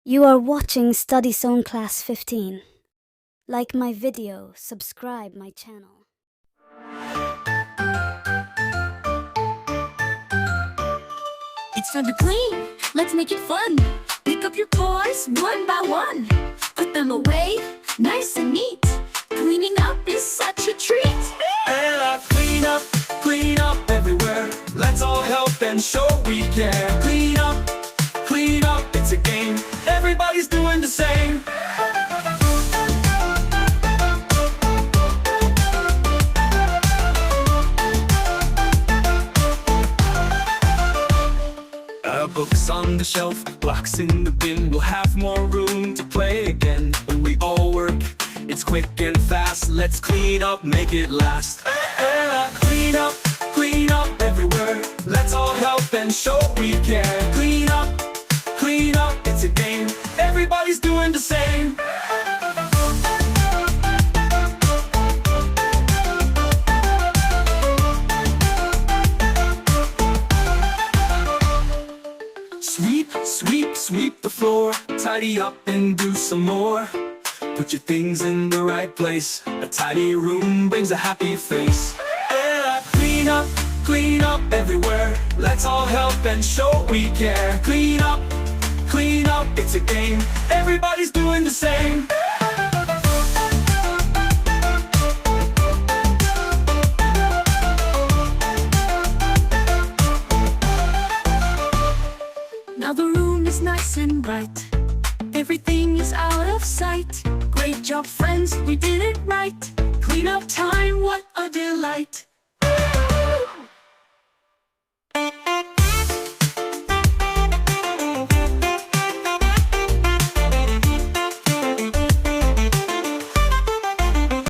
You are watching Study Zone Class 15. Like my video, subscribe my channel. It's time to clean, let's make it fun. Pick up your toys one by one. Put them away, nice and neat. Cleaning up is such a treat. And I clean up everywhere. Let's all help and show we care. Clean up, it's a game. Everybody's doing the same. Books on the shelf, blocks in the bin. We'll have more room to play again. When we all work, it's quick and fast. Let's clean up, make it last. And I clean up everywhere. Let's all help and show we care. Clean up, it's a game. Everybody's doing the same. Sweep the floor, tidy up and do some more. Put your things in the right place. A tidy room brings a happy face. And I clean up everywhere. Let's all help and show we care. Clean up, it's a game. Everybody's doing the same. Now the room is nice and bright. Everything is out of sight. Great job, friends, we did it right. Clean up time, what a delight.